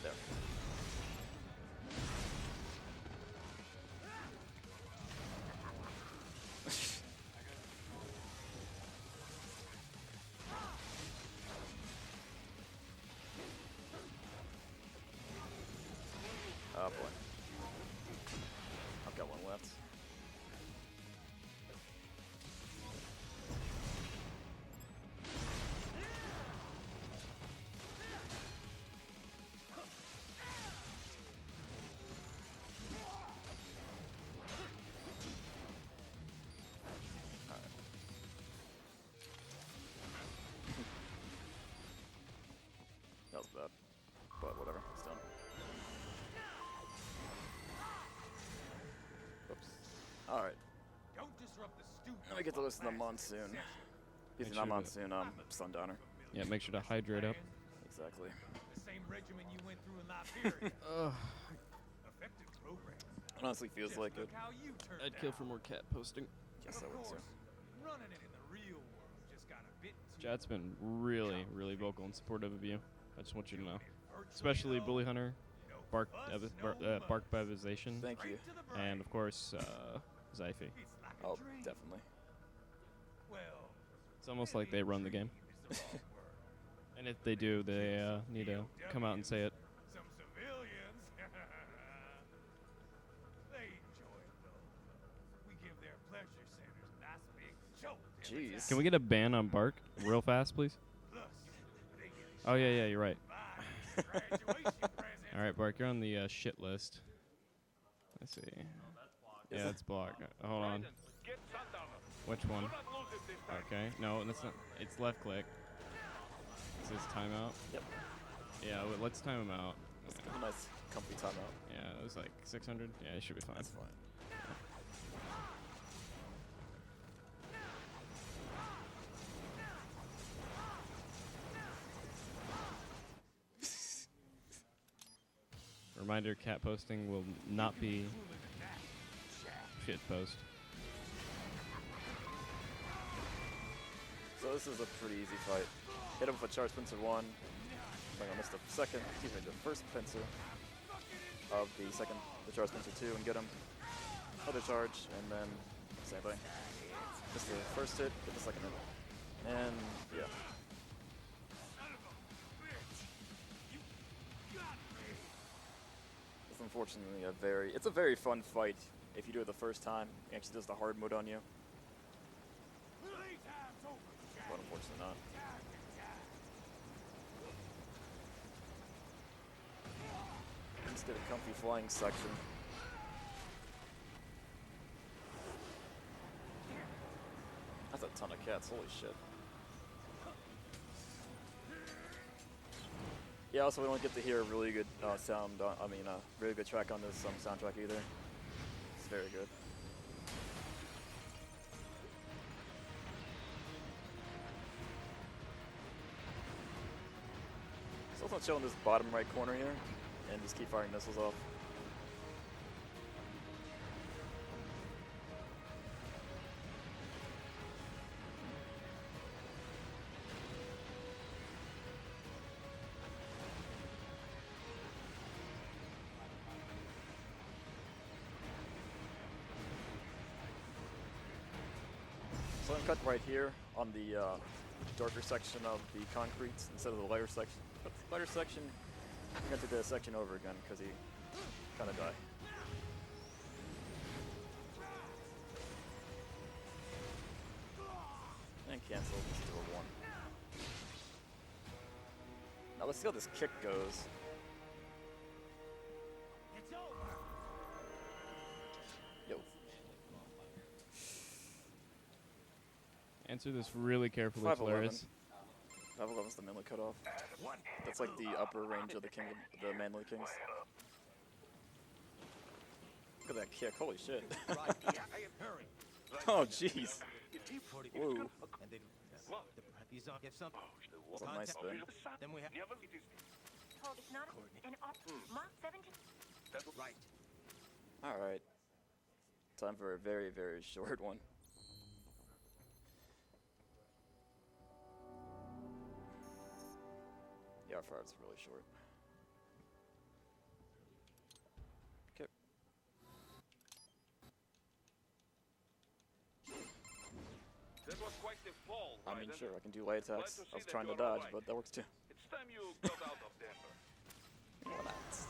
there. Oh boy. I've got one left. That was bad. But whatever, it's done. Oops. Alright. Don't disrupt the stew. Now we get to listen to Monsoon. He's Make not sure Monsoon, Sundowner. Yeah, make sure to hydrate up. Exactly. The same regimen you went through in Liberia. Effective program. It honestly feels Just like it. look how you turned I'd kill out. for more cat posting. Yes, I Of would too. course, running it in the real world just got a bit too Chat's been really, really vocal and supportive of you. I just want you to know. virtually Especially all. Bully Hunter, No Bark, fuss, no fuss. Bark Bevization, Thank you. Straight to the brain. and of course, Zyphy. It's like a Oh, dream. definitely. Well, It's almost like they run the game. is the wrong word. And if they do, they need to come out and say it. Some civilians. They enjoy it though. We give their pleasure centers a nice big jolt every Jeez. time. Can we get a ban on Bark real fast, please? Plus, they get Oh, yeah, you're right. a fine graduation present. All right, Bark, you're on the shit list. Let's see. Yeah, it's blocked. Hold on. Get Sundowner. Which one? Do not lose it this time. Okay. No, that's not. It's left click. Is this timeout? Yep. Yeah, let's time him out. A nice, comfy timeout. Yeah, it was like 600. Yeah, it should be fine. That's fine. Reminder: cat posting will not be shit post. So this is a pretty easy fight. Hit him with a charge pincer 1. Bring on the second, excuse me, the first pincer of the charge pincer 2 and get him. Other charge, and then same thing. Just the first hit, get the second hit. And yeah. It's unfortunately it's a very fun fight if you do it the first time. It actually does the hard mode on you. But unfortunately not. Let's get a comfy flying section. That's a ton of cats, holy shit. Yeah, also we don't get to hear a really good sound, really good track on this soundtrack either. It's very good. So let's chill in this bottom right corner here and just keep firing missiles off. So I'm cut right here on the darker section of the concrete instead of the lighter section. But the lighter section, I'm going to do the section over again because he kind of died. And cancel, let's do a 1. Now let's see how this kick goes. It's over. Yo. Answer this really carefully, 5'11". Tolarus. 5'11 is the melee cutoff. That's like the upper range of the kingdom, the manly kings. Look at that kick, holy shit. Hurry. Oh jeez. Whoa. And then he's on. If something. That's a nice spin. Then we have. Told it's not an op. Mark 17. Right. Alright. Time for a very, very short one. Yeah, our fire's really short. Okay. That was quite the fall, I mean, Raiden. sure, I can do light attacks. Glad to I see was that trying to you're dodge, alright. but that works too. It's time you got out of Denver. Why not?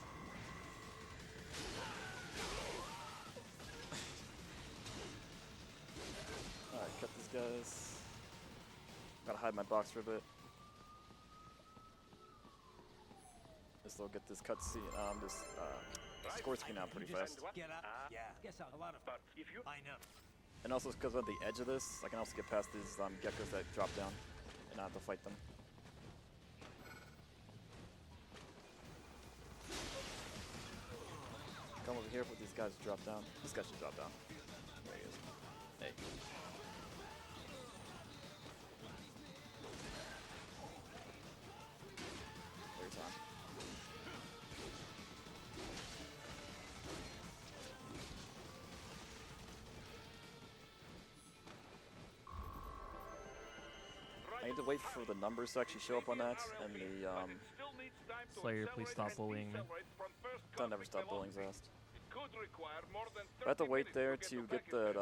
Alright, cut these guys. Gotta hide my box for a bit. This will get this cutscene, score screen out pretty fast. Get out. Yeah. Guess out a lot of. But if you I know. And also because I'm at the edge of this, I can also get past these geckos that drop down and not have to fight them. Come over here with these guys drop down. This guy should drop down. There he is. Hey. There's on. I need to wait for the numbers to actually show up on that, and the Slayer, please stop bullying me. don't never stop bullying Zast. I have to wait there to get the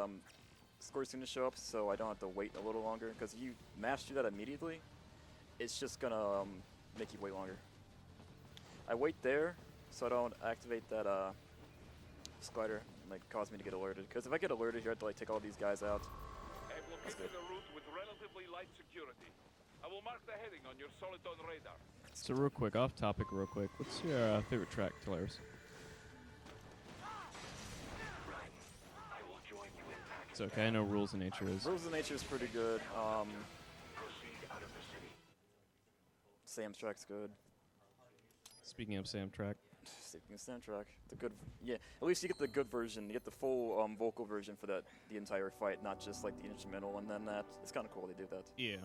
score screen to show up, so I don't have to wait a little longer. Because if you mash through that immediately, it's just gonna make you wait longer. I wait there so I don't activate that slider and like cause me to get alerted. Because if I get alerted, you have to like take all these guys out. I will That's get to good. the route with relatively light security. I will mark the heading on your Soliton radar. So real quick, off topic real quick. What's your favorite track, Tolarus? I will join you in back. It's okay, I know Rules of Nature is. Rules of Nature is pretty good. Proceed out of the city. Sam's track's good. Speaking of Sam track, Speaking of soundtrack, the good, yeah. At least you get the good version. You get the full vocal version for that the entire fight, not just like the instrumental. And then that it's kind of cool they do that. yeah.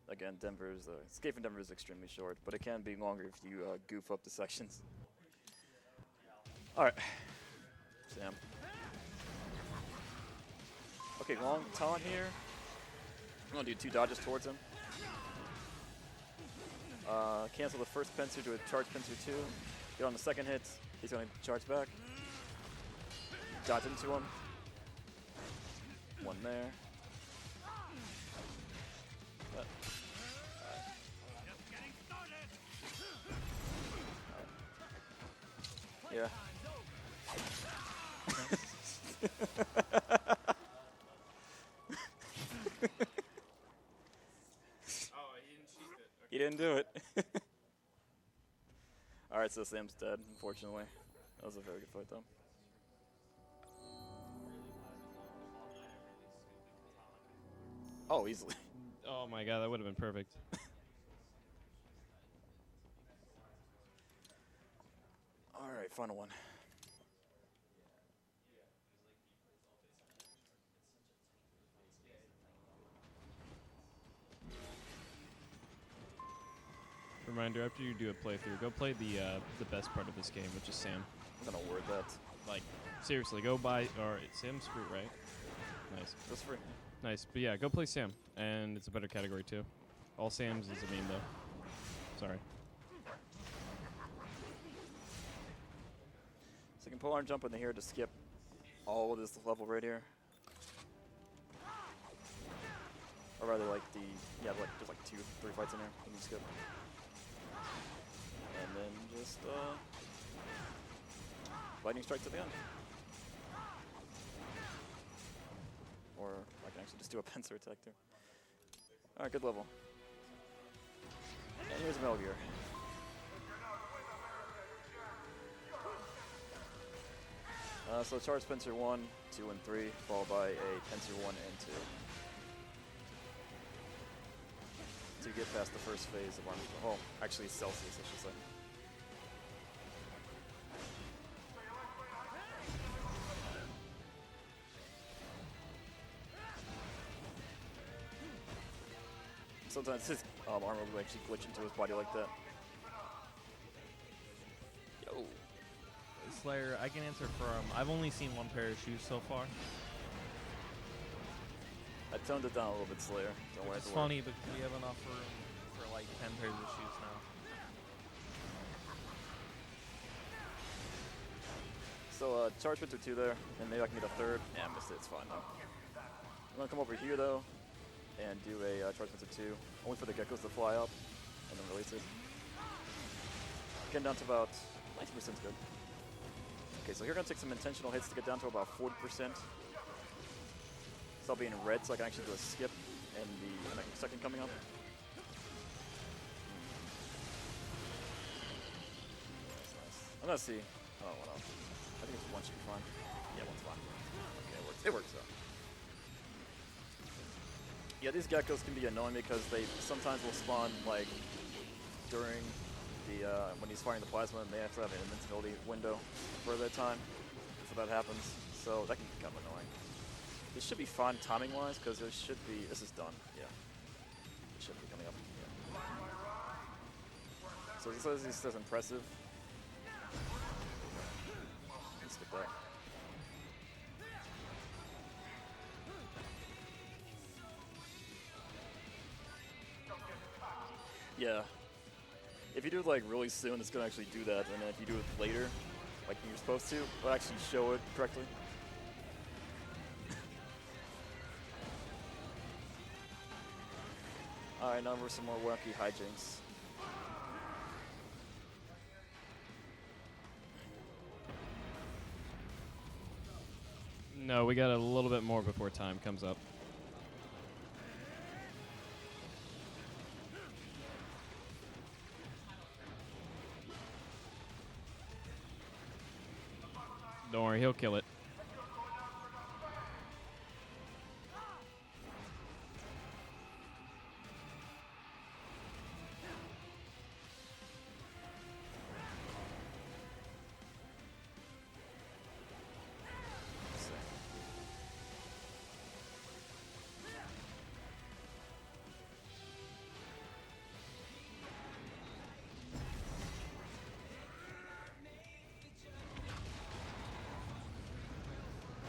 Again, Denver's Escape from Denver is extremely short, but it can be longer if you goof up the sections. All right, Sam. Okay, long taunt here. I'm gonna do 2 dodges towards him. Cancel the first pincer to a charge pincer 2. Get on the second hit. He's gonna charge back. Dodge into him. 1 there. Yeah. He didn't do it. Alright, so Sam's dead, unfortunately. That was a very good fight, though. Oh, easily. Oh my god, that would have been perfect. Alright, final one. Reminder, after you do a playthrough, go play the best part of this game, which is Sam. I'm gonna word that. Like, seriously, go buy, or Sam's free, right? Nice. That's free. Nice, but yeah, go play Sam, and it's a better category too. All Sam's is a meme though. Sorry. So you can pull arm jump in here to skip all of this level right here. or rather like the, yeah, like there's like 2-3 fights in there. You can skip. And then just, lightning strike to the end. Or I can actually just do a pincer attack too. Alright, good level. And here's Metal Gear. So charge pincer 1, 2, and 3, followed by a pincer 1 and 2. To get past the first phase of Armstrong. Oh, actually Celsius, I should say. Sometimes his armor will actually glitch into his body like that. Yo. Slayer, I can answer for him. I've only seen one pair of shoes so far. I toned it down a little bit, Slayer. Don't worry. It's funny because we have enough room for like 10 pairs of shoes now. So charge pincer 2 there, and maybe I can get a third. Yeah, I missed it. It's fine though. I'm gonna come over here though, and do a charge pincer 2, only for the geckos to fly up, and then release it. Getting down to about 90% is good. Okay, so here we're gonna take some intentional hits to get down to about 40%. So I'll be in red, so I can actually do a skip and the next second coming up. That's nice. I'm gonna see. Oh, what else? I think it's 1 should be fine. Yeah, 1's fine. Okay, it works. It works though. Yeah, these geckos can be annoying because they sometimes will spawn like during the when he's firing the plasma, and they have to have an invincibility window for that time before that happens. So that can become annoying. This should be fun timing-wise because there should be. This is done. Yeah, it should be coming up. Yeah. So this says impressive. Let's skip that. Yeah. If you do it like really soon, it's gonna actually do that, and then if you do it later, like you're supposed to, it'll actually show it correctly. Alright, now for some more wacky hijinks. No, we got a little bit more before time comes up. Don't worry, he'll kill it.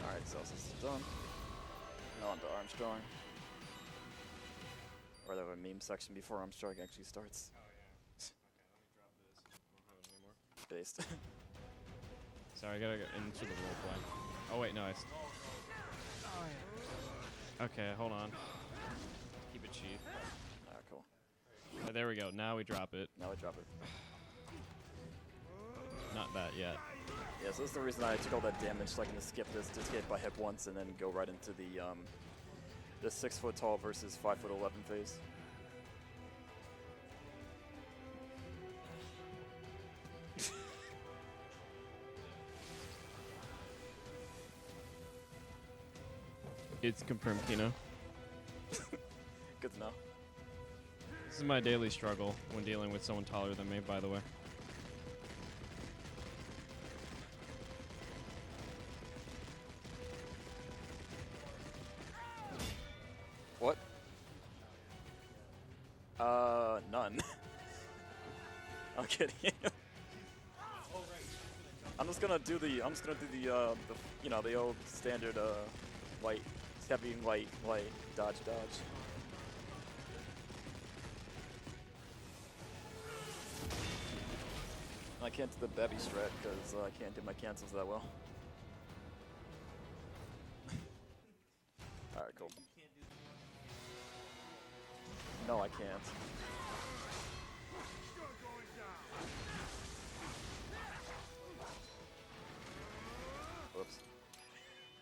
Alright, so this is done. Now on to Armstrong. Or they have a meme section before Armstrong actually starts. Oh yeah. Okay, let me drop this. I don't have it anymore. Based. Sorry, I gotta get into the roleplay. Oh wait, no, Okay, hold on. Keep it cheap. Alright, cool. Oh, there we go. Now we drop it. Now I drop it. Not that yet. Yeah, so this is the reason I took all that damage, so I can skip this, just get hit by hit once, and then go right into the 6 foot tall versus 5 foot 11 phase. It's confirmed, Kino. Good to know. This is my daily struggle when dealing with someone taller than me, by the way. What? None. I'm kidding. I'm just gonna do the you know, the old standard light, heavy, light, dodge. I can't do the Bebby strat because I can't do my cancels that well. Alright, cool. No, I can't. Whoops.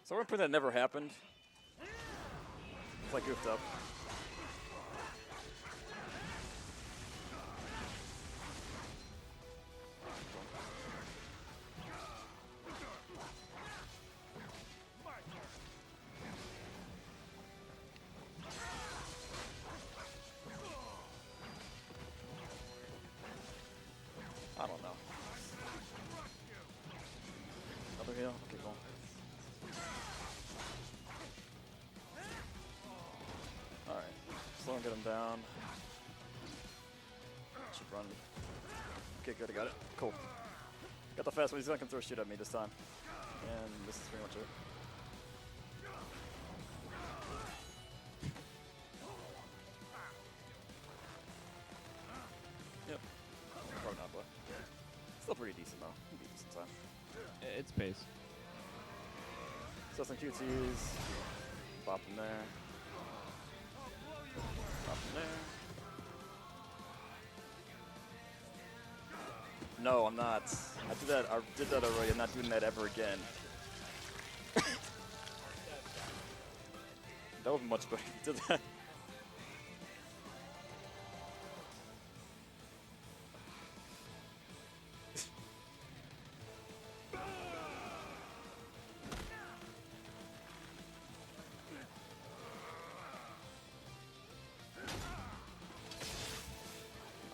So we're pretend that never happened. It's like goofed up. I don't know. Another heal? Okay, cool. Alright. Slow and get him down. Keep running. Okay, good, I got it. Cool. Got the fast one. He's not gonna throw shit at me this time. And this is pretty much it. Yep. Probably not, but still pretty decent though. It'll be a decent time. It's pace. So some QTs. Bop them there. Bop them there. No, I'm not. I did that already. I'm not doing that ever again. That would be much better if you did that.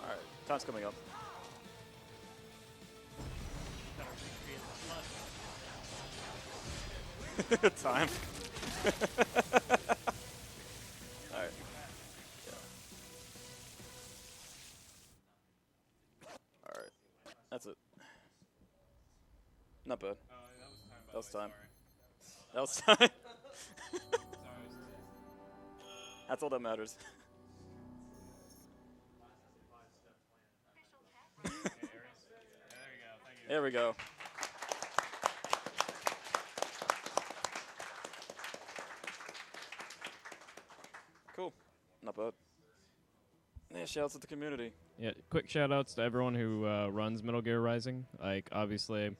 Alright, time's coming up. Time. Alright. Yeah. Alright. That's it. Not bad. That was time. That was time. That's all that matters. There we go. Cool. Not bad. Yeah, shouts to the community. Yeah, quick shout outs to everyone who runs Metal Gear Rising. Like, obviously,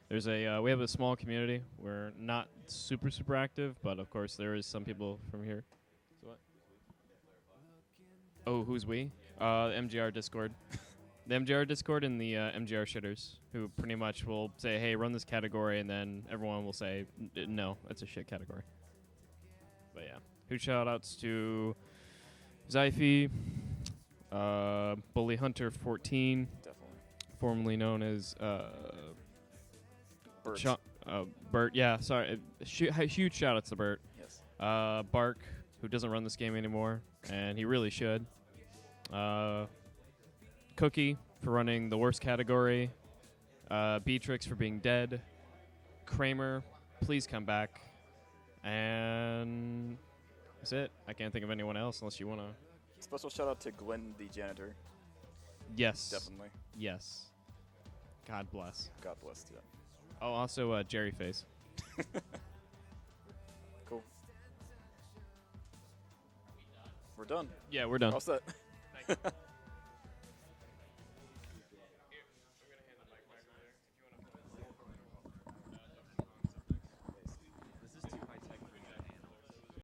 there's we have a small community. We're not super active, but of course there is some people from here. So what? Oh, who's we? MGR Discord. The MGR Discord and the MGR shitters, who pretty much will say, hey, run this category, and then everyone will say, no, that's a shit category. But yeah. Huge shout outs to Zyphy, Bully Hunter 14, Definitely. formerly known as Bert. Bert, yeah, sorry. Huge shout outs to Bert. Yes. Bark, who doesn't run this game anymore, and he really should. Cookie for running the worst category. Beatrix for being dead. Kramer, please come back. And that's it. I can't think of anyone else unless you want to. Special shout out to Glenn the janitor. Yes. Definitely. Yes. God bless. God bless, yeah. Oh, also Jerry Face. Cool. We're done. Yeah, we're done. All set.